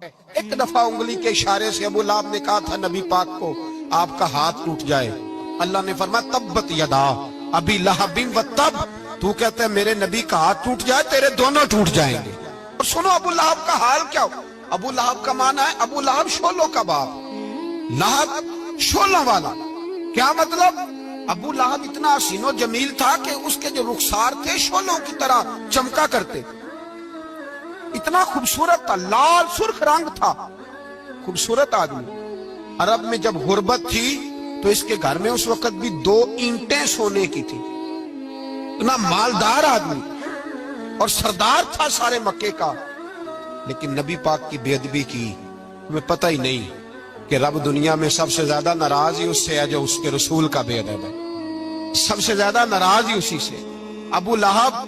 ایک دفعہ انگلی کے اشارے سے ابو لہب نے کہا تھا نبی پاک کو آپ کا ہاتھ ٹوٹ جائے، اللہ نے فرمایا تبت یدا ابی لہب و تب، تو کہتا ہے میرے نبی کا ہاتھ ٹوٹ جائے تیرے دونوں ٹوٹ جائیں گے۔ اور سنو ابو لہب کا حال کیا ہو۔ ابو لہب کا معنی ہے ابو لہب شولوں کا باپ، لہب شولوں والا۔ کیا مطلب؟ ابو لہب اتنا حسین و جمیل تھا کہ اس کے جو رخسار تھے شولوں کی طرح چمکا کرتے، اتنا خوبصورت تھا، لال سرخ رنگ تھا، خوبصورت آدمی۔ عرب میں جب غربت تھی تو اس کے گھر میں اس وقت بھی 2 اینٹیں سونے کی تھی، اتنا مالدار آدمی اور سردار تھا سارے مکے کا، لیکن نبی پاک کی بے ادبی کی۔ ہمیں پتہ ہی نہیں کہ رب دنیا میں سب سے زیادہ ناراض ہی اس سے ہے جو اس کے رسول کا بے ادب ہے، سب سے زیادہ ناراض ہی اسی سے۔ ابو لہب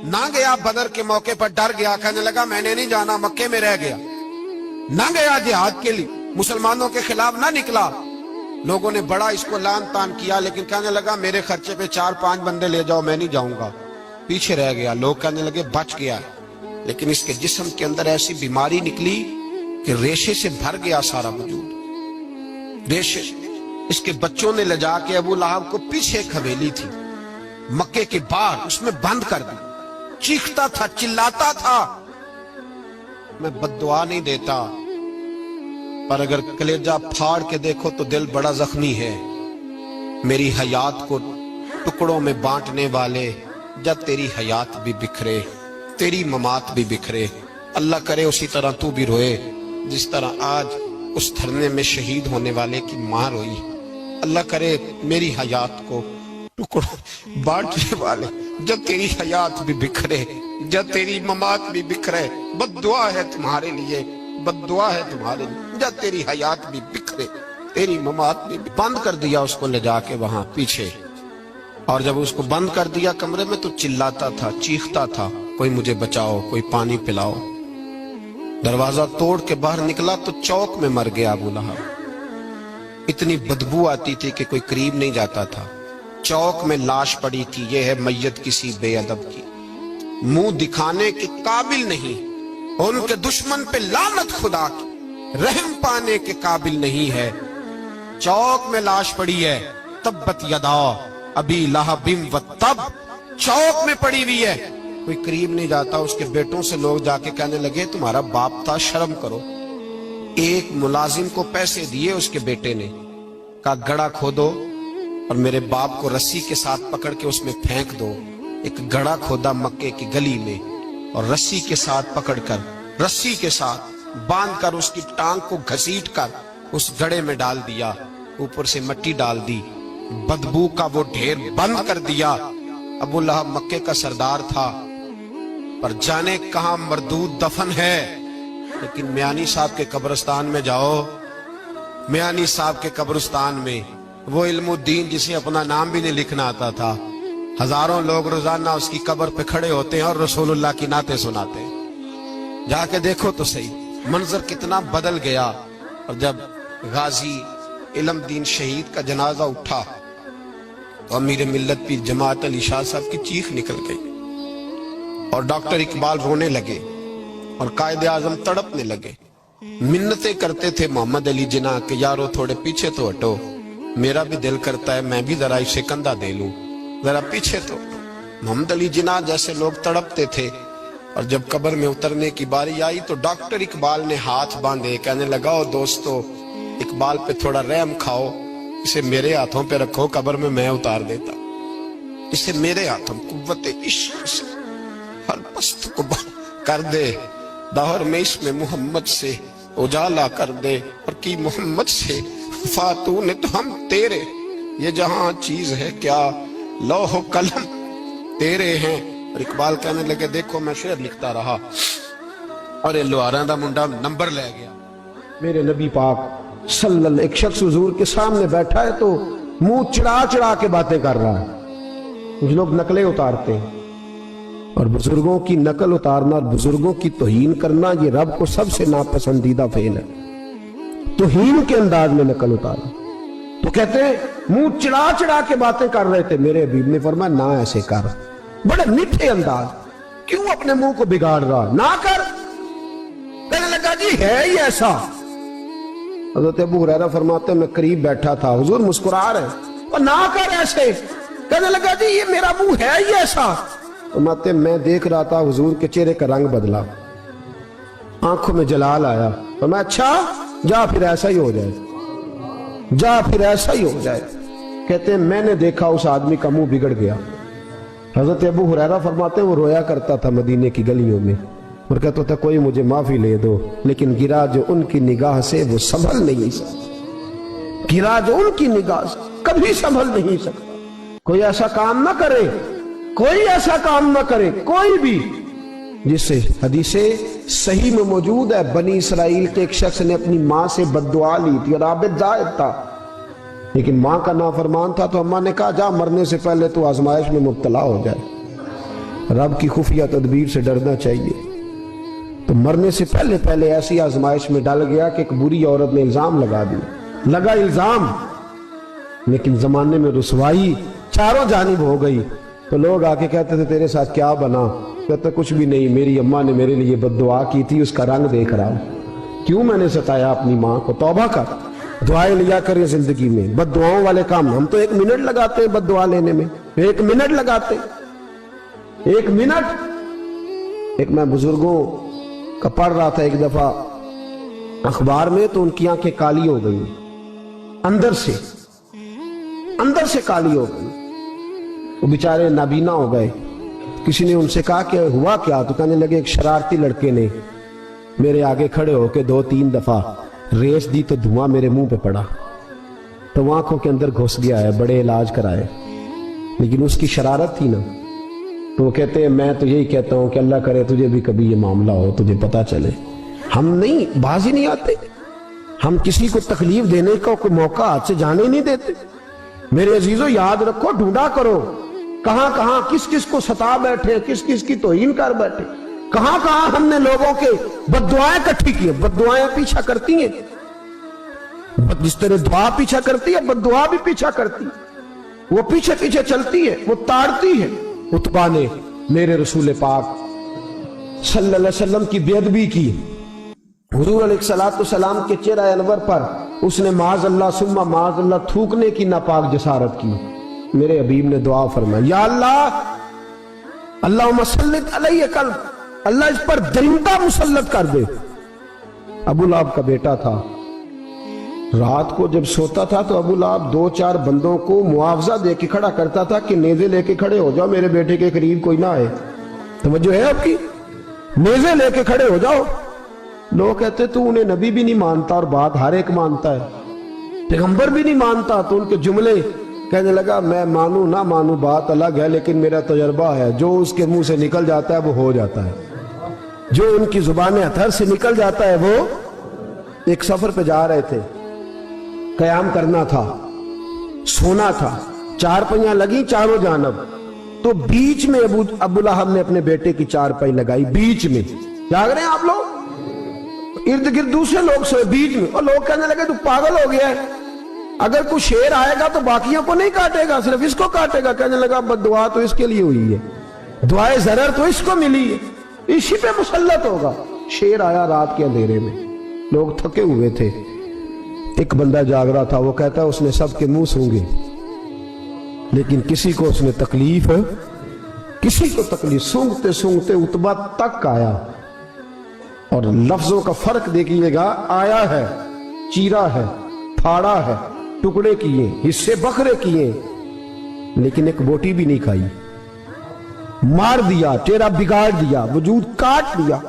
نہ گیا بدر کے موقع پر، ڈر گیا، کہنے لگا میں نے نہیں جانا، مکے میں رہ گیا، نہ گیا جہاد کے لیے، مسلمانوں کے خلاف نہ نکلا۔ لوگوں نے بڑا اس کو لان تان کیا، لیکن کہنے لگا میرے خرچے پہ 4-5 بندے لے جاؤ، میں نہیں جاؤں گا، پیچھے رہ گیا۔ لوگ کہنے لگے بچ گیا، لیکن اس کے جسم کے اندر ایسی بیماری نکلی کہ ریشے سے بھر گیا سارا وجود، ریشے۔ اس کے بچوں نے لے جا کے ابو لہب کو پیچھے ایک حویلی تھی مکے کے باہر، اس میں بند کر دی، چیختا تھا، چلاتا تھا۔ میں بد دعا نہیں دیتا، پر اگر کلیجہ پھاڑ کے دیکھو تو دل بڑا زخمی ہے۔ میری حیات کو ٹکڑوں میں بانٹنے والے، جب تیری حیات بھی بکھرے تیری ممات بھی بکھرے، اللہ کرے اسی طرح تو بھی روئے جس طرح آج اس دھرنے میں شہید ہونے والے کی ماں روئی۔ اللہ کرے میری حیات کو ٹکڑوں بانٹنے والے، جب تیری حیات بھی بکھرے جب تیری ممات بھی بکھرے، بد دعا ہے تمہارے لیے، بد دعا ہے تمہارے لیے، جب تیری حیات بھی بکھرے تیری ممات بھی۔ بند کر دیا اس کو لے جا کے وہاں پیچھے، اور جب اس کو بند کر دیا کمرے میں تو چلاتا تھا، چیختا تھا، کوئی مجھے بچاؤ، کوئی پانی پلاؤ۔ دروازہ توڑ کے باہر نکلا تو چوک میں مر گیا ابو لہب۔ اتنی بدبو آتی تھی کہ کوئی قریب نہیں جاتا تھا۔ چوک میں لاش پڑی تھی، یہ ہے میت کسی بے ادب کی، منہ دکھانے کے قابل نہیں، ان کے دشمن پہ لعنت خدا کی، رحم پانے کے قابل نہیں ہے۔ چوک میں لاش پڑی ہے، تبت یدا ابی لہب و تب، چوک میں پڑی ہوئی ہے، کوئی قریب نہیں جاتا۔ اس کے بیٹوں سے لوگ جا کے کہنے لگے تمہارا باپ تھا، شرم کرو۔ ایک ملازم کو پیسے دیے اس کے بیٹے نے، کہا گڑھا کھودو اور میرے باپ کو رسی کے ساتھ پکڑ کے اس میں پھینک دو۔ ایک گڑھا کھودا مکے کی گلی میں، اور رسی کے ساتھ پکڑ کر، رسی کے ساتھ باندھ کر اس کی ٹانگ کو گھسیٹ کر اس گڑھے میں ڈال دیا، اوپر سے مٹی ڈال دی، بدبو کا وہ ڈھیر بند کر دیا۔ ابو لہب مکے کا سردار تھا، پر جانے کہاں مردود دفن ہے۔ لیکن میانی صاحب کے قبرستان میں جاؤ، میانی صاحب کے قبرستان میں وہ علم الدین جسے اپنا نام بھی نہیں لکھنا آتا تھا، ہزاروں لوگ روزانہ اس کی قبر پہ کھڑے ہوتے ہیں اور رسول اللہ کی نعتیں سناتے ہیں۔ جا کے دیکھو تو صحیح، منظر کتنا بدل گیا۔ اور جب غازی علم دین شہید کا جنازہ اٹھا تو امیر ملت پیر جماعت علی شاہ صاحب کی چیخ نکل گئی، اور ڈاکٹر اقبال رونے لگے، اور قائد اعظم تڑپنے لگے، منتیں کرتے تھے محمد علی جناح کہ یارو تھوڑے پیچھے تو ہٹو، میرا بھی دل کرتا ہے میں بھی ذرا اسے کندھا دے لوں، ذرا پیچھے تو۔ محمد علی جناح جیسے لوگ تڑپتے تھے، اور جب قبر میں اترنے کی باری آئی تو ڈاکٹر اقبال نے ہاتھ باندھے، کہنے لگا او دوستو اقبال پہ تھوڑا رحم کھاؤ، اسے میرے ہاتھوں پہ رکھو، قبر میں اتار دیتا، اسے میرے ہاتھوں قوت عشق سے ہر پست کو کر دے، دور میں اس میں محمد سے اجالا کر دے، اور کی محمد سے فاتو نے تو ہم تیرے، یہ جہاں چیز ہے کیا لوح و قلم تیرے ہیں۔ اور اقبال کہنے لگے دیکھو میں شعر لکھتا رہا، اور یہ لوہاراں دا منڈا نمبر لے گیا۔ میرے نبی پاک صلی اللہ علیہ وسلم، ایک شخص حضور کے سامنے بیٹھا ہے تو منہ چڑھا چڑھا کے باتیں کر رہا ہے۔ کچھ لوگ نقلیں اتارتے ہیں، اور بزرگوں کی نقل اتارنا اور بزرگوں کی توہین کرنا یہ رب کو سب سے ناپسندیدہ فعل ہے۔ توہین کے انداز میں نقل اتارنا، تو کہتے ہیں منہ چڑھا چڑھا کے باتیں کر رہے تھے، میرے حبیب نے فرمایا نہ ایسے کر، بڑے میٹھے انداز، کیوں اپنے منہ کو بگاڑ رہا، نہ کر۔ کہنے لگا جی ہے ہی ایسا. حضرت ابو ہریرہ فرماتے ہیں میں قریب بیٹھا تھا, حضور مسکرا رہے ہیں, اور نہ کر ایسے. کہنے لگا جی یہ میرا منہ ہے ہی ایسا. فرماتے ہیں میں دیکھ رہا تھا حضور کے چہرے کا رنگ بدلا, آنکھوں میں جلال آیا. فرمایا اچھا جا پھر ایسا ہی ہو جائے, جا پھر ایسا ہی ہو جائے. کہتے ہیں میں نے دیکھا اس آدمی کا منہ بگڑ گیا. حضرت ابو ہریرہ فرماتے ہیں وہ رویا کرتا تھا مدینے کی گلیوں میں, اور کہتا تھا کوئی مجھے معافی لے دو, لیکن گرا جو ان کی نگاہ سے وہ سنبھل نہیں سکتا. گرا جو ان کی نگاہ سے کبھی سنبھل نہیں سکتا. کوئی ایسا کام نہ کرے, کوئی ایسا کام نہ کرے, کوئی بھی, جس سے حدیث صحیح میں موجود ہے بنی اسرائیل کے ایک شخص نے اپنی ماں سے بد دعا لی تھی, اور عابد زاہد تھا, لیکن ماں کا نافرمان تھا. تو اماں نے کہا جا مرنے سے پہلے تو آزمائش میں مبتلا ہو جائے. رب کی خفیہ تدبیر سے ڈرنا چاہیے. تو مرنے سے پہلے ایسی آزمائش میں ڈال گیا کہ ایک بری عورت نے الزام لگا دیا. لگا الزام, لیکن زمانے میں رسوائی چاروں جانب ہو گئی. تو لوگ آ کے کہتے تھے تیرے ساتھ کیا بنا؟ کہتے کچھ بھی نہیں, میری اماں نے میرے لیے بد دعا کی تھی, اس کا رنگ دیکھ رہا ہوں. کیوں میں نے ستایا اپنی ماں کو؟ توبہ کر, دعائیں لیا کریں زندگی میں. بد دعاؤں والے کام ہم تو 1 منٹ لگاتے ہیں بد دعا لینے میں, 1 منٹ لگاتے, 1 منٹ. ایک میں بزرگوں کا پڑھ رہا تھا ایک دفعہ اخبار میں, تو ان کی آنکھیں کالی ہو گئی, اندر سے کالی ہو گئی. وہ بیچارے نابینا ہو گئے. کسی نے ان سے کہا کہ ہوا کیا؟ تو کہنے لگے ایک شرارتی لڑکے نے میرے آگے کھڑے ہو کے 2-3 دفعہ ریس دی تو دھواں میرے منہ پہ پڑا, تو وہ آنکھوں کے اندر گھس گیا ہے, بڑے علاج کرائے, لیکن اس کی شرارت تھی نا. تو وہ کہتے ہیں میں تو یہی کہتا ہوں کہ اللہ کرے تجھے بھی کبھی یہ معاملہ ہو, تجھے پتا چلے. ہم نہیں باز ہی نہیں آتے, ہم کسی کو تکلیف دینے کا کوئی موقع ہاتھ سے جانے نہیں دیتے. میرے عزیزو یاد رکھو, ڈھونڈا کرو کہاں کہاں کس کس کو ستا بیٹھے, کس کس کی توہین کر بیٹھے, کہاں کہاں ہم نے لوگوں کے بد دعائیں اکٹھی کی. بد دعائیں پیچھا کرتی ہیں, جس طرح دعا پیچھا کرتی ہے بد دعا بھی پیچھا کرتی ہے. وہ پیچھے پیچھے چلتی ہے, وہ تاڑتی ہے. عتبہ نے میرے رسول پاک صلی اللہ علیہ وسلم کی بے ادبی کی. حضور علیہ السلام کے چہرہ انور پر اس نے معاذ اللہ ثم معاذ اللہ تھوکنے کی ناپاک جسارت کی. میرے حبیب نے دعا فرمائی, یا اللہ اللہم سلط علیہ قلب, اللہ اس پر درندہ مسلط کر دے. ابو لہب کا بیٹا تھا, رات کو جب سوتا تھا تو ابو لہب 2-4 بندوں کو معاوضہ دے کے کھڑا کرتا تھا کہ نیزے لے کے کھڑے ہو جاؤ, میرے بیٹے کے قریب کوئی نہ آئے. توجہ ہے آپ کی؟ نیزے لے کے کھڑے ہو جاؤ. لوگ کہتے تو انہیں نبی بھی نہیں مانتا, اور بات ہر ایک مانتا ہے, پیغمبر بھی نہیں مانتا. تو ان کے جملے کہنے لگا میں مانوں نہ مانوں بات الگ ہے, لیکن میرا تجربہ ہے, جو اس کے منہ سے نکل جاتا ہے وہ ہو جاتا ہے. جو ان کی زبان اتھر سے نکل جاتا ہے وہ. ایک سفر پہ جا رہے تھے, قیام کرنا تھا, سونا تھا, 4 پہیاں لگی چاروں جانب. تو بیچ میں ابو لہب نے اپنے بیٹے کی 4 پہی لگائی, بیچ میں. جاگ رہے ہیں آپ لوگ؟ ارد گرد دوسرے لوگ سوئے بیچ میں, اور لوگ کہنے لگے تو پاگل ہو گیا ہے, اگر کوئی شیر آئے گا تو باقیوں کو نہیں کاٹے گا, صرف اس کو کاٹے گا. کہنے لگا بد دعا تو اس کے لیے ہوئی ہے, دعائے ضرر تو اس کو ملی ہے, اسی پہ مسلط ہوگا. شیر آیا رات کے اندھیرے میں, لوگ تھکے ہوئے تھے, ایک بندہ جاگ رہا تھا. وہ کہتا ہے اس نے سب کے منہ سونگے, لیکن کسی کو اس نے تکلیف, کسی کو تکلیف. سونگتے سونگتے عتبہ تک آیا, اور لفظوں کا فرق دیکھیے گا, آیا ہے, چیرا ہے, پھاڑا ہے, ٹکڑے کیے, حصے بکھرے کیے, لیکن ایک بوٹی بھی نہیں کھائی. مار دیا, چہرہ بگاڑ دیا, وجود کاٹ دیا,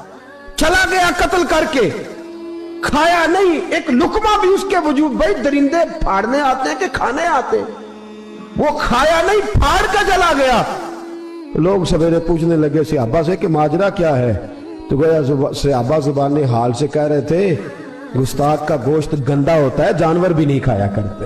چلا گیا قتل کر کے, کھایا نہیں ایک لقمہ بھی اس کے وجود. بھائی درندے پھاڑنے آتے ہیں کہ کھانے آتے ہیں, وہ کھایا نہیں پھاڑ کا چلا گیا. لوگ سویرے پوچھنے لگے صحابہ سے کہ ماجرا کیا ہے؟ تو گویا صحابہ زبان حال سے کہہ رہے تھے گستاخ کا گوشت گندا ہوتا ہے, جانور بھی نہیں کھایا کرتے,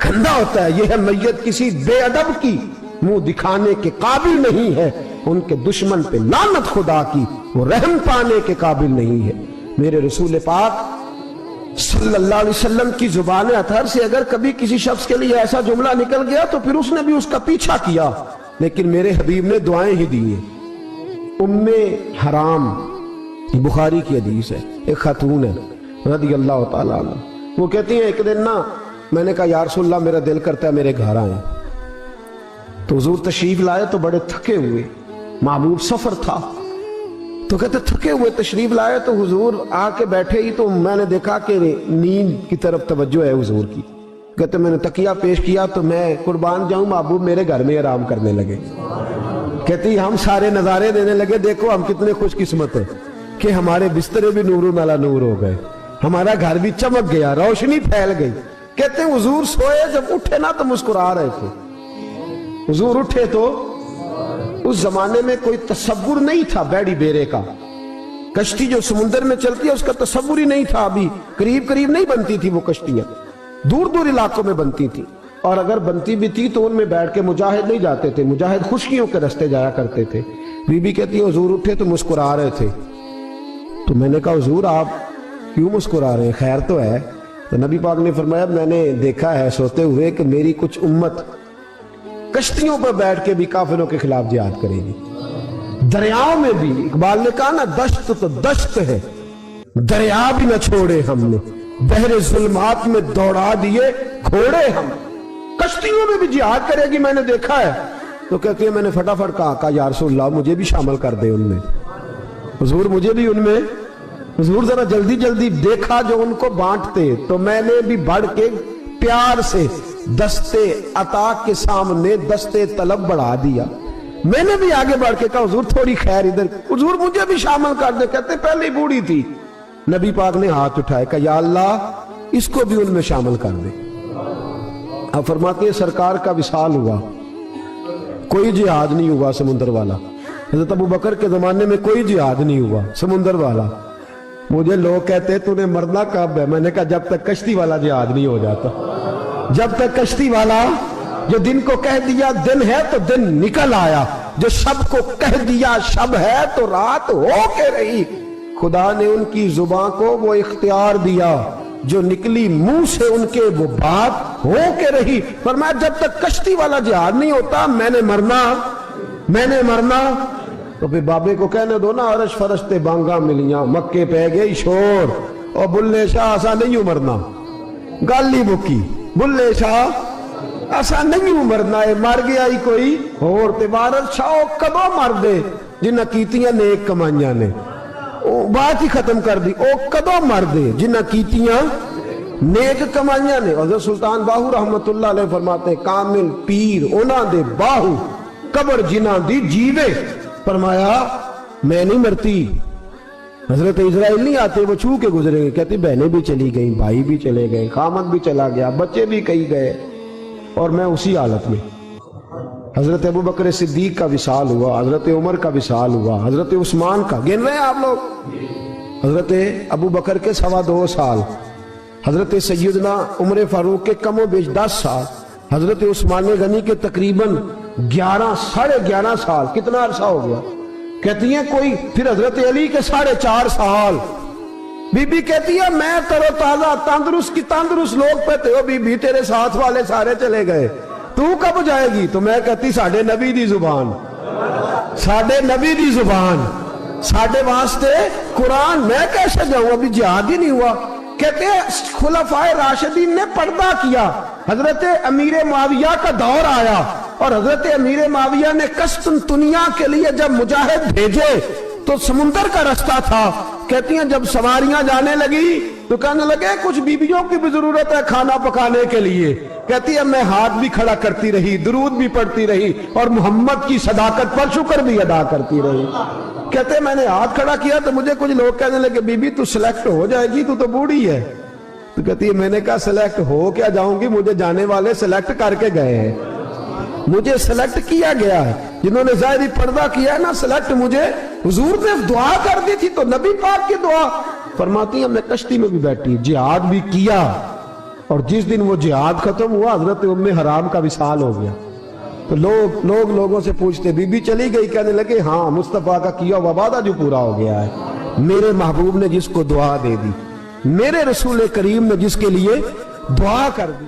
گندا ہوتا ہے. یہ ہے میت کسی بے ادب کی, منہ دکھانے کے قابل نہیں ہے. ان کے دشمن پہ لعنت خدا کی, وہ رحم پانے کے قابل نہیں ہے. میرے رسول پاک صلی اللہ علیہ وسلم کی زبان اطہر سے اگر کبھی کسی شخص کے لیے ایسا جملہ نکل گیا تو پھر اس نے بھی اس کا پیچھا کیا, لیکن میرے حبیب نے دعائیں ہی دی ہیں. ام حرام یہ بخاری کی حدیث ہے. ایک خاتون ہے رضی اللہ تعالیٰ عنہ, وہ کہتی ہیں ایک دن نا میں نے کہا یا رسول اللہ میرا دل کرتا ہے میرے گھر آئیں. تو حضور تشریف لائے تو بڑے تھکے ہوئے, محبوب سفر تھا, تو کہتے تھکے ہوئے تشریف لائے تو حضور آ کے بیٹھے ہی تو میں نے دیکھا کہ نیند کی طرف توجہ ہے حضور کی. کہتے میں نے تکیہ پیش کیا تو میں قربان جاؤں محبوب میرے گھر میں آرام کرنے لگے. کہتی ہم سارے نظارے دینے لگے, دیکھو ہم کتنے خوش قسمت ہیں کہ ہمارے بسترے بھی نور علی نور ہو گئے, ہمارا گھر بھی چمک گیا, روشنی پھیل گئی. کہتے ہیں حضور سوئے, جب اٹھے نا تو مسکرا رہے تھے. حضور اٹھے تو اس زمانے میں کوئی تصور نہیں تھا بیڑی بیرے کا, کشتی جو سمندر میں چلتی ہے اس کا تصور ہی نہیں تھا. ابھی قریب قریب نہیں بنتی تھی وہ کشتیاں, دور دور علاقوں میں بنتی تھی, اور اگر بنتی بھی تھی تو ان میں بیٹھ کے مجاہد نہیں جاتے تھے, مجاہد خشکیوں کے رستے جایا کرتے تھے. بی بی کہتی ہے حضور اٹھے تو مسکرا رہے تھے. تو میں نے کہا حضور آپ کیوں مسکرا رہے ہیں, خیر تو ہے؟ تو نبی پاک نے فرمایا میں نے دیکھا ہے سوتے ہوئے کہ میری کچھ امت کشتیوں پر بیٹھ کے بھی کافروں کے خلاف جہاد کرے گی, دریاؤں میں بھی. اقبال نے کہا نا دشت تو دشت ہے, دریا بھی نہ چھوڑے ہم نے, بحر ظلمات میں دوڑا دیے گھوڑے ہم. کشتیوں میں بھی جہاد کرے گی, میں نے دیکھا ہے. تو کہتی ہے میں نے فٹافٹ کہا یا رسول اللہ مجھے بھی شامل کر دے ان میں. حضور مجھے بھی ان میں. حضور ذرا جلدی جلدی دیکھا جو ان کو بانٹتے, تو میں نے بھی بڑھ کے پیار سے دستے عطا کے سامنے دستے طلب بڑھا دیا. میں نے بھی آگے بڑھ کے کہا حضور تھوڑی خیر ادھر, حضور مجھے بھی شامل کر دے. کہتے پہلے ہی بوڑھی تھی. نبی پاک نے ہاتھ اٹھائے کہ یا اللہ اس کو بھی ان میں شامل کر دے. اب فرماتے ہیں سرکار کا وصال ہوا, کوئی جہاد نہیں ہوا سمندر والا. حضرت ابو بکر کے زمانے میں کوئی جہاد نہیں ہوا سمندر والا. مجھے لوگ کہتے تو نے مرنا کب ہے, میں نے کہا جب تک کشتی والا جہاد نہیں ہو جاتا, جب تک کشتی والا جو دن کو کہہ دیا دن ہے تو دن نکل آیا, جو شب کو کہہ دیا شب ہے تو رات ہو کے رہی. خدا نے ان کی زبان کو وہ اختیار دیا, جو نکلی منہ سے ان کے وہ بات ہو کے رہی. فرمایا جب تک کشتی والا جہاد نہیں ہوتا میں نے مرنا. تو پھر بابے کو کہنے دو نا عرش فرشتے بانگا ملیاں, مکے پہ گئی شور, اور بلے شاہ ایسا نہیں مرنا. گالی بکی بلے شاہ ایسا نہیں مرنا ہے, مر گیا ہی کوئی اور تبارت شاہ کدو مر دے جنہ کیتیاں نیک کمائیاں نے, بات ہی ختم کر دی. او کدو مر دے جنہ کیتیاں نیک کمائیاں نے. حضرت سلطان باہو رحمت اللہ علیہ فرماتے کامل پیر اونا دے باہو قبر جنہ دی جیوے. فرمایا میں نہیں مرتی. حضرت اسرائیل نہیں آتے, وہ چھو کے گزرے گئے. کہتے بہنیں بھی چلی گئیں, بھائی بھی چلے گئے, خامد بھی چلا گیا, بچے بھی کئی گئے, اور میں اسی حالت میں. حضرت ابو بکر صدیق کا وصال ہوا, حضرت عمر کا وصال ہوا, حضرت عثمان کا, گن رہے ہیں آپ لوگ, حضرت ابو بکر کے 2.25 سال, حضرت سیدنا عمر فاروق کے کم و بیش 10 سال, حضرت عثمان غنی کے تقریباً 11 سال. کتنا عرصہ ہو گیا؟ کہتی ہیں کوئی. پھر حضرت علی کے 4.5 سال. بی بی کہتی ہے میں ترو تازہ تندرست لوگ پہ تھے, بی بی تیرے ساتھ والے سارے چلے گئے, تو کب جائے گی؟ تو میں کہتی ساڑھے نبی دی زبان, ساڑھے واسطے قرآن, میں کیسے جاؤں, ابھی جہاد ہی نہیں ہوا. کہتے ہیں خلفائے راشدین نے پردہ کیا, حضرت امیر معاویہ کا دور آیا, اور حضرت امیر معاویہ نے قسطنطنیہ کے لیے جب مجاہد بھیجے تو سمندر کا رستہ تھا. کہتی ہیں جب سواریاں جانے لگی تو کہنے لگے کچھ بیویوں کی بھی ضرورت ہے کھانا پکانے کے لیے. کہتی ہے میں ہاتھ بھی کھڑا کرتی رہی, درود بھی پڑھتی رہی, اور محمد کی صداقت پر شکر بھی ادا کرتی رہی. کہتے ہیں میں نے ہاتھ کھڑا کیا تو مجھے کچھ لوگ کہنے لگے بی بی تو سلیکٹ ہو جائے گی, تو بوڑھی ہے. تو کہتی ہے میں نے کہا سلیکٹ ہو کیا جاؤں گی, مجھے جانے والے سلیکٹ کر کے گئے ہیں, مجھے سلیکٹ کیا گیا ہے. جنہوں نے ظاہری پردہ کیا ہے نا سلیکٹ, مجھے حضور نے دعا کر دی تھی تو نبی پاک کی دعا. فرماتی ہیں میں کشتی میں بھی بیٹھی, جہاد بھی کیا, اور جس دن وہ جہاد ختم ہوا حضرت ام حرام کا وصال ہو گیا. تو لوگوں سے پوچھتے بی بی چلی گئی, کہنے لگے ہاں مصطفیٰ کا کیا ہوا وعدہ جو پورا ہو گیا ہے, میرے محبوب نے جس کو دعا دے دی, میرے رسول کریم نے جس کے لیے دعا کر دی.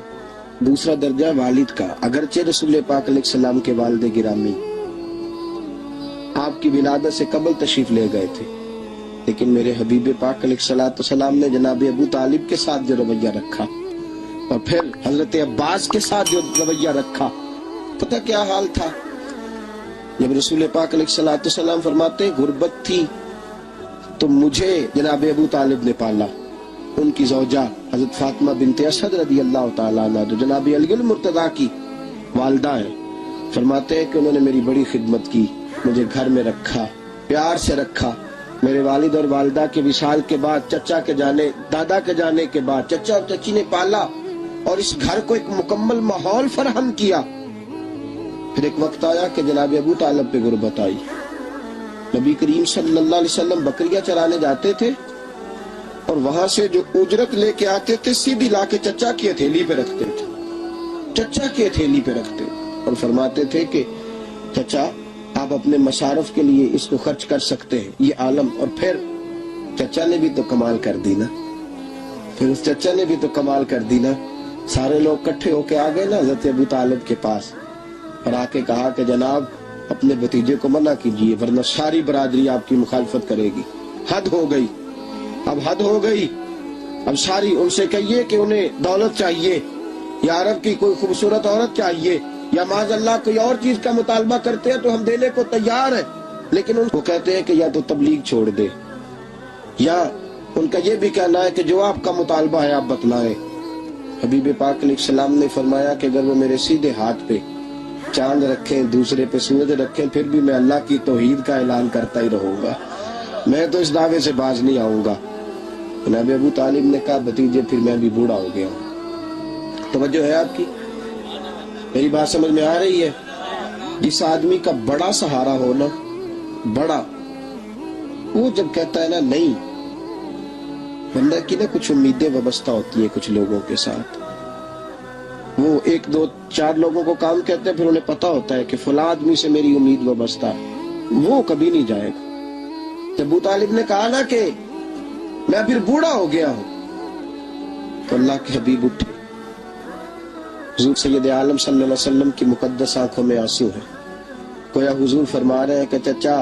دوسرا درجہ والد کا. اگرچہ رسول پاک علیہ السلام کے والد گرامی آپ کی ولادت سے قبل تشریف لے گئے تھے, لیکن میرے حبیب پاک علیہ الصلوۃ والسلام نے جناب ابو طالب کے ساتھ جو رویہ رکھا اور پھر حضرت عباس کے ساتھ جو رویہ رکھا، پتہ کیا حال تھا؟ جب رسول پاک علیہ الصلوۃ والسلام فرماتے ہیں غربت تھی تو مجھے جناب ابو طالب نے پالا، ان کی زوجہ حضرت فاطمہ بنت اسد رضی اللہ تعالیٰ عنہ جو جناب علی المرتضیٰ کی والدہ ہیں، فرماتے ہیں کہ انہوں نے میری بڑی خدمت کی، مجھے گھر میں رکھا، پیار سے رکھا۔ میرے والد اور والدہ کے وصال کے بعد، چچا کے جانے، دادا کے جانے کے بعد چچا اور چچی نے پالا اور اس گھر کو ایک مکمل ماحول فراہم کیا۔ پھر ایک وقت آیا کہ جناب ابو طالب پہ غربت آئی۔ نبی کریم صلی اللہ علیہ وسلم بکریاں چرانے جاتے تھے اور وہاں سے جو اجرت لے کے آتے تھے سیدھی لا کے چچا کی ہتھیلی پہ رکھتے تھے، چچا کی ہتھیلی پہ رکھتے اور فرماتے تھے کہ چچا آپ اپنے مصارف کے لیے اس کو خرچ کر سکتے ہیں، یہ عالم۔ اور پھر چچا نے بھی تو کمال کر دی نا، پھر اس چچا نے بھی تو کمال کر دی نا، سارے لوگ کٹھے ہو کے آ گئے نا حضرت ابو طالب کے پاس اور آ کے کہا کہ جناب اپنے بھتیجے کو منع کیجیے ورنہ ساری برادری آپ کی مخالفت کرے گی، حد ہو گئی، اب حد ہو گئی، اب ساری ان سے کہیے کہ انہیں دولت چاہیے یا عرب کی کوئی خوبصورت عورت چاہیے یا معاذ اللہ کوئی اور چیز کا مطالبہ کرتے ہیں تو ہم دینے کو تیار ہیں، لیکن ان کو کہتے ہیں کہ یا تو تبلیغ چھوڑ دے، یا ان کا یہ بھی کہنا ہے کہ جو آپ کا مطالبہ ہے آپ بتلائیں۔ حبیب پاک علیہ السلام نے فرمایا کہ اگر وہ میرے سیدھے ہاتھ پہ چاند رکھیں، دوسرے پہ سورج رکھیں، پھر بھی میں اللہ کی توحید کا اعلان کرتا ہی رہوں گا، میں تو اس دعوے سے باز نہیں آؤں گا۔ جناب ابو طالب نے کہا بھتیجے پھر میں بھی بوڑھا ہو گیا ہوں۔ توجہ ہے آپ کی؟ میری بات سمجھ میں آ رہی ہے؟ جس آدمی کا بڑا سہارا ہو نا، بڑا، وہ جب کہتا ہے نا نہیں، بندہ کی نا کچھ امیدیں وابستہ ہوتی ہیں کچھ لوگوں کے ساتھ، وہ ایک دو چار لوگوں کو کام کہتے ہیں، پھر انہیں پتا ہوتا ہے کہ فلاں آدمی سے میری امید وابستہ ہے، وہ کبھی نہیں جائے گا۔ جب ابو طالب نے کہا نا کہ میں پھر بوڑھا ہو گیا ہوں، تو اللہ کے حبیب اٹھے، حضور سید عالم صلی اللہ علیہ وسلم کی مقدس آنکھوں میں آنسو ہے، گویا حضور فرما رہے ہیں کہ چچا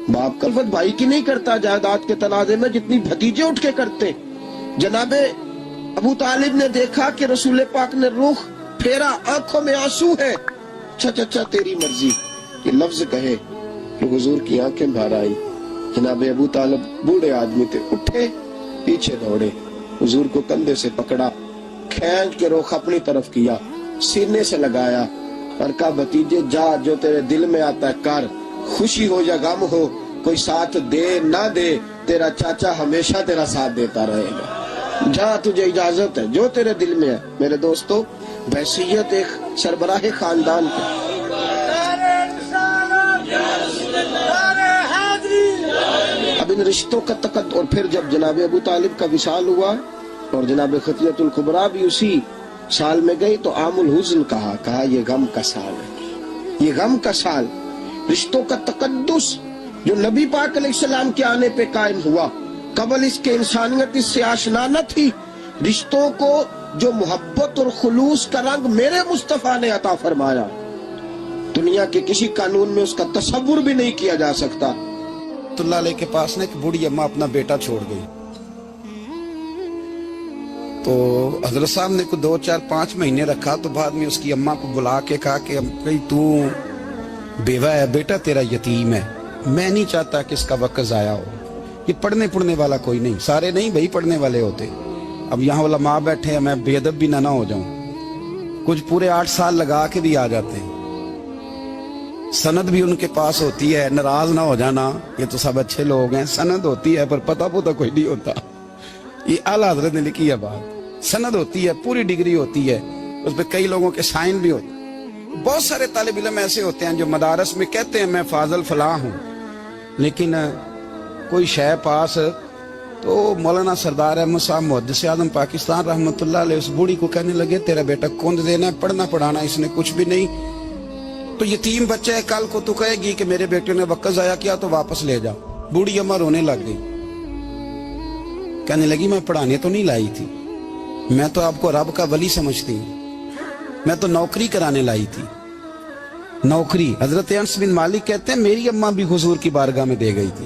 باپ کا الفت بھائی کی نہیں کرتا جائیداد کے تنازع میں جتنی بھتیجے اٹھ کے کرتے۔ جناب ابو طالب نے دیکھا کہ رسول پاک نے رخ پھیرا، آنکھوں میں آنسو ہے، اچھا چچا تیری مرضی، یہ لفظ کہے کہ حضور کی آنکھیں بھر آئی۔ جناب ابو طالب بوڑھے آدمی تھے، اٹھے، پیچھے دوڑے، حضور کو کندھے سے پکڑا، کھینچ کے رخ اپنی طرف کیا، سینے سے لگایا اور کہا بھتیجے جا، جو تیرے دل میں آتا ہے کر، خوشی ہو یا غم ہو، کوئی ساتھ دے نہ دے، تیرا چاچا ہمیشہ تیرا ساتھ دیتا رہے گا، جا تجھے اجازت ہے، جو تیرے دل میں ہے۔ میرے دوستو، بحیثیت ایک سربراہ خاندان کا، اب ان رشتوں کا تقدس، اور پھر جب جناب ابو طالب کا وصال ہوا اور جناب خطیۃ الکبریٰ بھی اسی سال میں گئی تو عام الحزن کہا یہ غم کا سال ہے، یہ غم کا سال۔ رشتوں کا تقدس جو نبی پاک علیہ السلام کے آنے پہ قائم ہوا، قبل اس کے انسانیت اس سے آشنا نہ تھی۔ رشتوں کو جو محبت اور خلوص کا رنگ میرے مصطفیٰ نے عطا فرمایا، دنیا کے کسی قانون میں اس کا تصور بھی نہیں کیا جا سکتا۔ اللہ علیہ کے پاس نے ایک بوڑھی اماں اپنا بیٹا چھوڑ گئی، تو حضرت صاحب نے کو 2 4 5 مہینے رکھا، تو بعد میں اس کی اماں کو بلا کے کہا کہ تو بیوہ ہے، بیٹا تیرا یتیم ہے، میں نہیں چاہتا کہ اس کا وقت ضائع ہو، یہ پڑھنے والا کوئی نہیں، سارے نہیں بھائی پڑھنے والے ہوتے، اب یہاں علماء بیٹھے ہیں، میں بے ادب بھی نہ ہو جاؤں، کچھ پورے 8 سال لگا کے بھی آ جاتے ہیں، سند بھی ان کے پاس ہوتی ہے، ناراض نہ ہو جانا، یہ تو سب اچھے لوگ ہیں، سند ہوتی ہے پر پتہ کوئی نہیں ہوتا، یہ اعلیٰ حضرت نے لکھی ہے بات، سند ہوتی ہے، پوری ڈگری ہوتی ہے، اس پہ کئی لوگوں کے سائن بھی ہوتے ہیں۔ بہت سارے طالب علم ایسے ہوتے ہیں جو مدارس میں کہتے ہیں میں فاضل فلاں ہوں، لیکن کوئی شے پاس، تو مولانا سردار احمد صاحب محدث اعظم پاکستان رحمۃ اللہ علیہ اس بوڑھی کو کہنے لگے تیرا بیٹا کند دینا ہے، پڑھنا پڑھانا اس نے کچھ بھی نہیں، تو یتیم بچہ ہے، کل کو تو کہے گی کہ میرے بیٹے نے وقت ضائع کیا تو واپس لے جا۔ بوڑھی اماں رونے لگ گئی، کہنے لگی میں پڑھانے تو نہیں لائی تھی، میں تو آپ کو رب کا ولی سمجھتی ہوں، میں تو نوکری کرانے لائی تھی، نوکری۔ حضرت انس بن مالک کہتے ہیں میری اماں بھی حضور کی بارگاہ میں دے گئی تھی،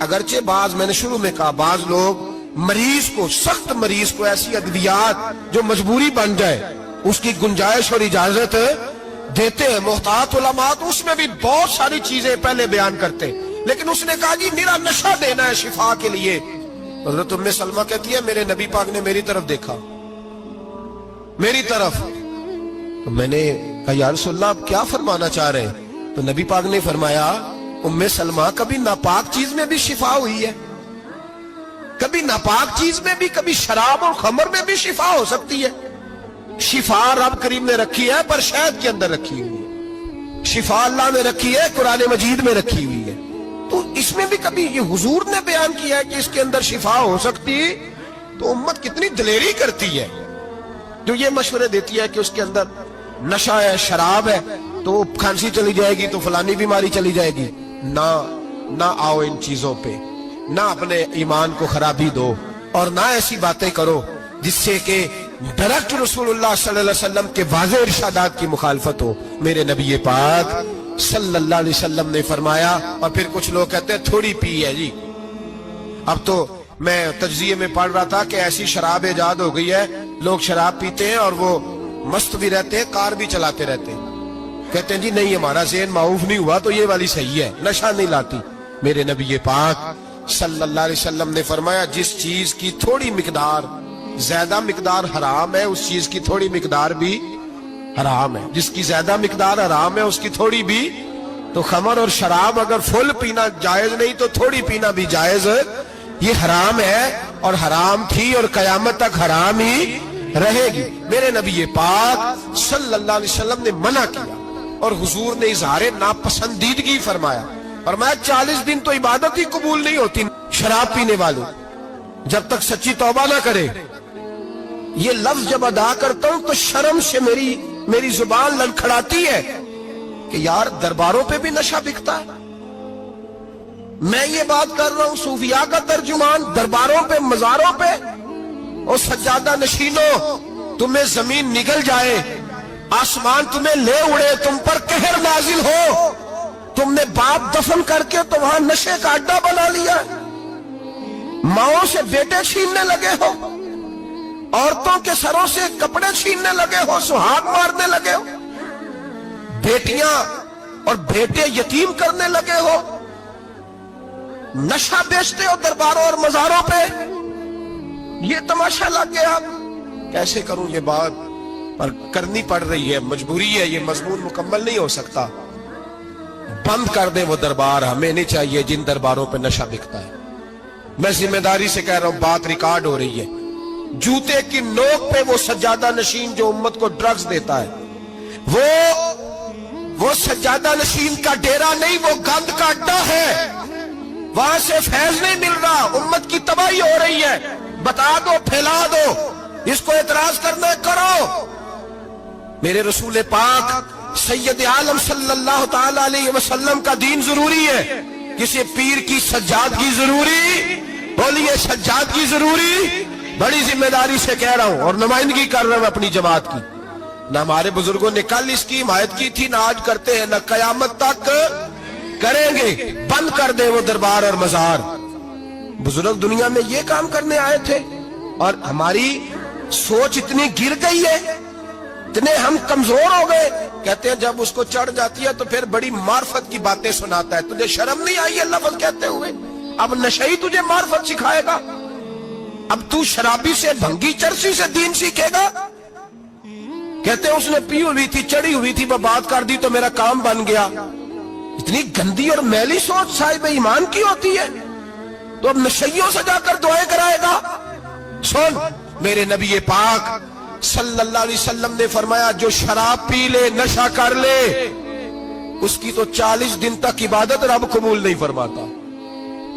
اگرچہ بعض میں نے شروع میں کہا بعض لوگ مریض کو سخت مریض کو ایسی ادویات جو مجبوری بن جائے اس کی گنجائش اور اجازت دیتے ہیں. محتاط علماء تو اس میں بھی بہت ساری چیزیں پہلے بیان کرتے لیکن اس نے کہا جی میرا نشہ دینا ہے شفا کے لیے. حضرت ام سلمہ کہتی ہے میرے نبی پاک نے میری طرف دیکھا میری طرف تو میں نے کہا یا رسول اللہ آپ کیا فرمانا چاہ رہے ہیں؟ تو نبی پاک نے فرمایا ام سلمہ کبھی ناپاک چیز میں بھی شفا ہوئی ہے کبھی ناپاک چیز میں بھی کبھی شراب اور خمر میں بھی شفا ہو سکتی ہے. شفا رب کریم نے رکھی ہے پر شہد کے اندر رکھی ہوئی ہے. شفا اللہ نے رکھی ہے قرآن مجید میں رکھی ہوئی ہے. تو اس میں بھی کبھی یہ حضور نے بیان کیا ہے کہ اس کے اندر شفا ہو سکتی تو امت کتنی دلیری کرتی ہے جو یہ مشورے دیتی ہے کہ اس کے اندر نشہ ہے شراب ہے تو کھانسی چلی جائے گی تو فلانی بیماری چلی جائے گی. نہ آؤ ان چیزوں پہ نہ اپنے ایمان کو خرابی دو اور نہ ایسی باتیں کرو جس سے کہ ڈائریکٹ رسول اللہ صلی اللہ علیہ وسلم کے واضح ارشادات کی مخالفت ہو. میرے نبی پاک صلی اللہ علیہ وسلم نے فرمایا اور پھر کچھ لوگ کہتے ہیں تھوڑی پی ہے جی. اب تو میں تجزیے میں پڑھ رہا تھا کہ ایسی شراب ایجاد ہو گئی ہے لوگ شراب پیتے ہیں اور وہ مست بھی رہتے ہیں کار بھی چلاتے رہتے ہیں کہتے ہیں جی نہیں ہمارا ذہن معاف نہیں ہوا تو یہ والی صحیح ہے نشہ نہیں لاتی. میرے نبی پاک صلی اللہ علیہ وسلم نے فرمایا جس چیز کی تھوڑی مقدار زیادہ مقدار حرام ہے اس چیز کی تھوڑی مقدار بھی حرام ہے. جس کی زیادہ مقدار حرام ہے اس کی تھوڑی بھی. تو خمر اور شراب اگر فل پینا جائز نہیں تو تھوڑی پینا بھی جائز یہ حرام ہے اور حرام تھی اور قیامت تک حرام ہی رہے گی. میرے نبی پاک صلی اللہ علیہ وسلم نے منع کیا اور حضور نے اظہار ناپسندیدگی فرمایا. فرمایا 40 دن تو عبادت ہی قبول نہیں ہوتی شراب پینے والوں جب تک سچی توبہ نہ کرے. یہ لفظ جب ادا کرتا ہوں تو شرم سے میری زبان لڑکھڑاتی ہے کہ یار درباروں پہ بھی نشہ بکتا ہے. میں یہ بات کر رہا ہوں صوفیاء کا ترجمان درباروں پہ مزاروں پہ اور سجادہ نشینوں تمہیں زمین نگل جائے آسمان تمہیں لے اڑے تم پر قہر نازل ہو تم نے باپ دفن کر کے تو وہاں نشے کا اڈا بنا لیا ماؤں سے بیٹے چھیننے لگے ہو عورتوں کے سروں سے کپڑے چھیننے لگے ہو سہاگ مارنے لگے ہو بیٹیاں اور بیٹے یتیم کرنے لگے ہو نشہ بیچتے ہو درباروں اور مزاروں پہ. یہ تماشا لگ گیا. کیسے کروں یہ بات پر کرنی پڑ رہی ہے مجبوری ہے یہ مضمون مکمل نہیں ہو سکتا. بند کر دیں وہ دربار ہمیں نہیں چاہیے جن درباروں پہ نشہ بکتا ہے. میں ذمہ داری سے کہہ رہا ہوں بات ریکارڈ ہو رہی ہے. جوتے کی نوک پہ وہ سجادہ نشین جو امت کو ڈرگز دیتا ہے وہ سجادہ نشین کا ڈیرا نہیں وہ گند کا اڈا ہے. وہاں سے فیض نہیں مل رہا امت کی تباہی ہو رہی ہے. بتا دو پھیلا دو اس کو اعتراض کرنا کرو. میرے رسول پاک سید عالم صلی اللہ تعالی علیہ وسلم کا دین ضروری ہے. کسی پیر کی سجادگی ضروری بولیے سجادگی ضروری. بڑی ذمہ داری سے کہہ رہا ہوں اور نمائندگی کر رہا ہوں اپنی جماعت کی. نہ ہمارے بزرگوں نے کل اس کی حمایت کی تھی نہ آج کرتے ہیں نہ قیامت تک کریں گے. بند کر دے وہ دربار اور مزار. بزرگ دنیا میں یہ کام کرنے آئے تھے اور ہماری سوچ اتنی گر گئی ہے اتنے ہم کمزور ہو گئے. کہتے ہیں جب اس کو چڑھ جاتی ہے تو پھر بڑی معرفت کی باتیں سناتا ہے. تجھے شرم نہیں آئی ہے لفظ کہتے ہوئے؟ اب نشئی تجھے معرفت سکھائے گا. اب تو شرابی سے بھنگی چرسی سے دین سیکھے گا. کہتے ہیں اس نے پی ہوئی تھی چڑھی ہوئی تھی وہ بات کر دی تو میرا کام بن گیا. اتنی گندی اور میلی سوچ صاحب ایمان کی ہوتی ہے تو اب نشیوں سے جا کر دعائیں کرائے گا. سن میرے نبی پاک صلی اللہ علیہ وسلم نے فرمایا جو شراب پی لے نشہ کر لے اس کی تو 40 دن تک عبادت رب قبول نہیں فرماتا.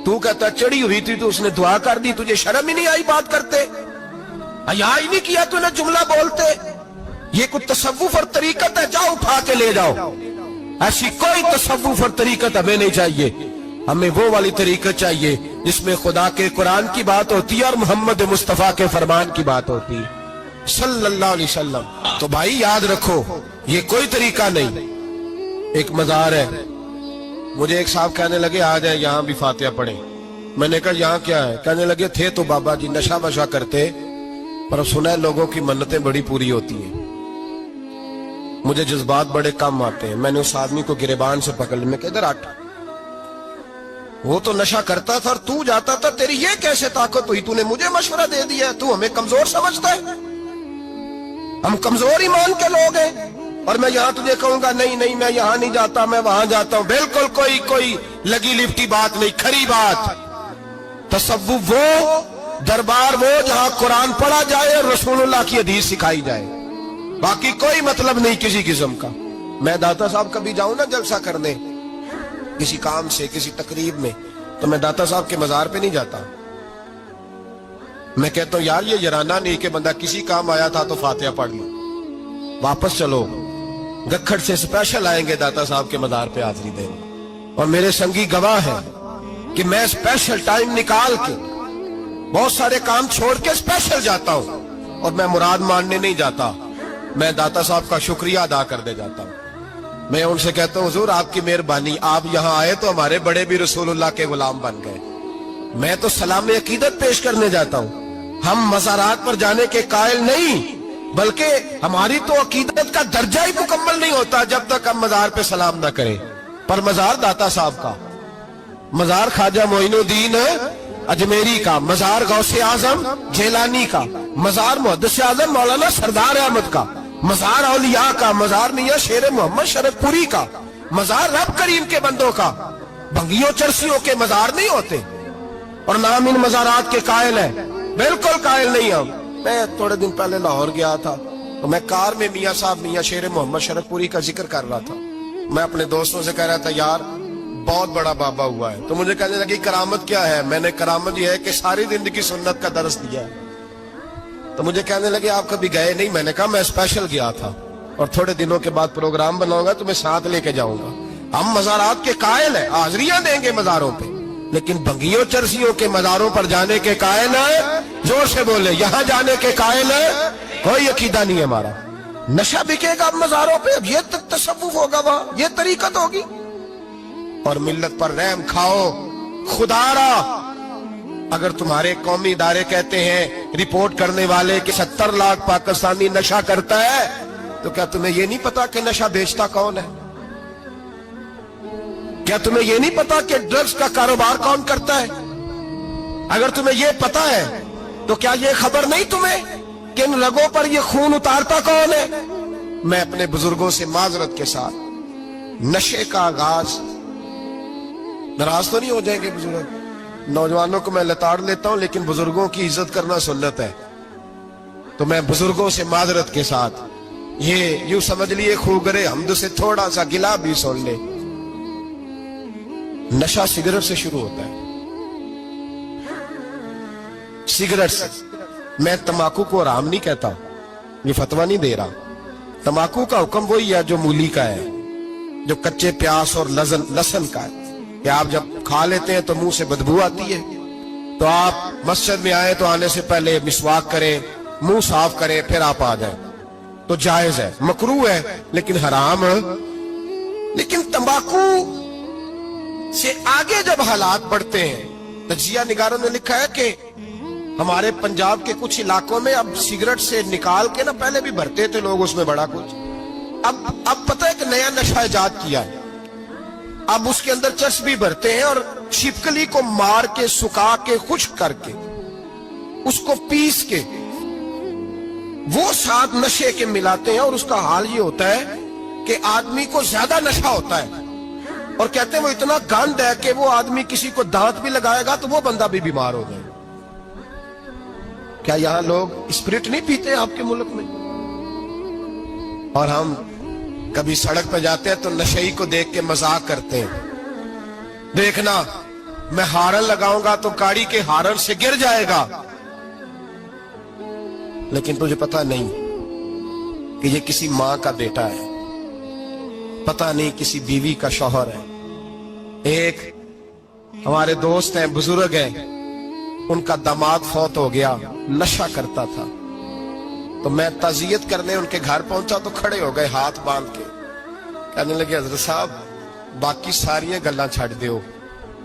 تو کہتا چڑھی ہوئی تھی تو اس نے دعا کر دی. تجھے شرم ہی نہیں آئی بات کرتے؟ حیا ہی نہیں کیا تو نے جملہ بولتے؟ یہ کوئی تصوف اور طریقت ہے؟ جاؤ اٹھا کے لے جاؤ. ایسی کوئی تصوف اور طریقت ہمیں نہیں چاہیے. ہمیں وہ والی طریقت چاہیے جس میں خدا کے قرآن کی بات ہوتی ہے اور محمد مصطفیٰ کے فرمان کی بات ہوتی ہے صلی اللہ علیہ وسلم. تو بھائی یاد رکھو یہ کوئی طریقہ نہیں. ایک مزار ہے مجھے ایک صاحب کہنے لگے آ جائیں یہاں بھی فاتحہ پڑھیں. میں نے کہا یہاں کیا ہے؟ کہنے لگے تھے تو بابا جی نشہ وشا کرتے، پر اب سنا ہے لوگوں کی منتیں بڑی پوری ہوتی ہیں، مجھے جذبات بڑے کم آتے ہیں۔ میں نے اس آدمی کو گریبان سے پکڑ لیا، میں کہ ادھر ہٹ، وہ تو نشہ کرتا تھا اور تو جاتا تھا، تیری یہ کیسے طاقت ہوئی؟ تو نے مجھے مشورہ دے دیا، تو ہمیں کمزور سمجھتا ہے؟ ہم کمزور ایمان کے لوگ ہیں، اور میں یہاں تجھے کہوں گا نہیں نہیں میں یہاں نہیں جاتا، میں وہاں جاتا ہوں۔ بالکل کوئی لگی لپٹی بات نہیں، کھری بات۔ تصوف وہ، دربار وہ جہاں قرآن پڑھا جائے اور رسول اللہ کی حدیث سکھائی جائے، باقی کوئی مطلب نہیں کسی قسم کا۔ میں داتا صاحب کبھی جاؤں نا جلسہ کرنے کسی کام سے، کسی تقریب میں، تو میں داتا صاحب کے مزار پہ نہیں جاتا، میں کہتا ہوں یار یہ یرانہ نہیں کہ بندہ کسی کام آیا تھا تو فاتحہ پڑھ لو، واپس چلو، گکھڑ سے سپیشل آئیں گے داتا صاحب کے مزار پہ حاضری دینے، اور میرے سنگی گواہ ہیں کہ میں سپیشل ٹائم نکال کے بہت سارے کام چھوڑ کے سپیشل جاتا ہوں، اور میں مراد ماننے نہیں جاتا، میں داتا صاحب کا شکریہ ادا کر دے جاتا ہوں۔ میں ان سے کہتا ہوں حضور آپ کی مہربانی، آپ یہاں آئے تو ہمارے بڑے بھی رسول اللہ کے غلام بن گئے۔ میں تو سلام عقیدت پیش کرنے جاتا ہوں، ہم مزارات پر جانے کے قائل نہیں، بلکہ ہماری تو عقیدت کا درجہ ہی مکمل نہیں ہوتا جب تک ہم مزار پہ سلام نہ کریں۔ پر مزار داتا صاحب کا، مزار خواجہ معین الدین اجمیری کا، مزار غوث اعظم جیلانی کا، مزار محدث اعظم مولانا سردار احمد کا، مزار اولیاء کا، مزار میاں شیر محمد شرف پوری کا، مزار رب کریم کے بندوں کا۔ بھنگیوں چرسیوں کے مزار نہیں ہوتے، اور نام ان مزارات کے قائل ہیں، بالکل قائل نہیں ہم۔ میں تھوڑے دن پہلے لاہور گیا تھا تو میں کار میں میاں صاحب میاں شیر محمد شرف پوری کا ذکر کر رہا تھا، میں اپنے دوستوں سے کہہ رہا تھا یار بہت بڑا بابا ہوا ہے، تو مجھے کہنے لگی کرامت کیا ہے؟ میں نے کرامت یہ ہے کہ ساری زندگی سنت کا درس دیا ہے۔ تو مجھے کہنے لگے آپ کبھی گئے نہیں؟ میں نے کہا میں اسپیشل گیا تھا، اور تھوڑے دنوں کے بعد پروگرام بناؤں گا تو میں ساتھ لے کے جاؤں گا۔ ہم مزارات کے قائل ہیں، حاضریاں دیں گے مزاروں پہ، لیکن بھنگیوں چرسیوں کے مزاروں پر جانے کے قائل ہیں، زور سے بولے، یہاں جانے کے قائل ہیں، کوئی عقیدہ نہیں ہے ہمارا۔ نشہ بکے گا مزاروں پہ، اب یہ تصوف ہوگا وہاں، یہ طریقت ہوگی، اور ملت پر رحم کھاؤ۔ خدا را اگر تمہارے قومی ادارے کہتے ہیں رپورٹ کرنے والے کہ 70 لاکھ پاکستانی نشہ کرتا ہے، تو کیا تمہیں یہ نہیں پتا کہ نشہ بیچتا کون ہے؟ کیا تمہیں یہ نہیں پتا کہ ڈرگز کا کاروبار کون کرتا ہے؟ اگر تمہیں یہ پتا ہے تو کیا یہ خبر نہیں تمہیں کہ ان رگوں پر یہ خون اتارتا کون ہے؟ میں اپنے بزرگوں سے معذرت کے ساتھ، نشے کا آغاز، ناراض تو نہیں ہو جائیں گے بزرگ، نوجوانوں کو میں لتاڑ لیتا ہوں لیکن بزرگوں کی عزت کرنا سنت ہے، تو میں بزرگوں سے معذرت کے ساتھ یہ یوں سمجھ لیے خوگرے حمد سے تھوڑا سا گلا بھی سن لے۔ نشہ سگریٹ سے شروع ہوتا ہے، سگریٹ سے۔ میں تمباکو کو حرام نہیں کہتا، یہ فتویٰ نہیں دے رہا، تمباکو کا حکم وہی ہے جو مولی کا ہے، جو کچے پیاز اور لہسن کا ہے، کہ آپ جب کھا لیتے ہیں تو منہ سے بدبو آتی ہے، تو آپ مسجد میں آئے تو آنے سے پہلے مسواک کریں، منہ صاف کریں، پھر آپ آ جائیں، تو جائز ہے، مکروہ ہے لیکن حرام ہے۔ لیکن تمباکو سے آگے جب حالات بڑھتے ہیں، تجزیہ نگاروں نے لکھا ہے کہ ہمارے پنجاب کے کچھ علاقوں میں اب سگریٹ سے نکال کے نا، پہلے بھی بھرتے تھے لوگ اس میں بڑا کچھ، اب پتہ ہے کہ نیا نشہ ایجاد کیا ہے، اب اس کے اندر چرس بھی بھرتے ہیں، اور چھپکلی کو مار کے سکھا کے خشک کر کے اس کو پیس کے وہ ساتھ نشے کے ملاتے ہیں، اور اس کا حال یہ ہوتا ہے کہ آدمی کو زیادہ نشہ ہوتا ہے، اور کہتے ہیں وہ اتنا گند ہے کہ وہ آدمی کسی کو دانت بھی لگائے گا تو وہ بندہ بھی بیمار ہو جائے۔ کیا یہاں لوگ اسپرٹ نہیں پیتے آپ کے ملک میں؟ اور ہم کبھی سڑک پہ جاتے ہیں تو نشئی کو دیکھ کے مذاق کرتے ہیں، دیکھنا میں ہارن لگاؤں گا تو گاڑی کے ہارن سے گر جائے گا، لیکن تجھے پتا نہیں کہ یہ کسی ماں کا بیٹا ہے، پتا نہیں کسی بیوی کا شوہر ہے۔ ایک ہمارے دوست ہیں، بزرگ ہیں، ان کا داماد فوت ہو گیا، نشہ کرتا تھا، تو میں تعزیت کرنے ان کے گھر پہنچا تو کھڑے ہو گئے ہاتھ باندھ کے، کہنے لگے حضرت صاحب باقی ساری گلاں چھڑ دیو،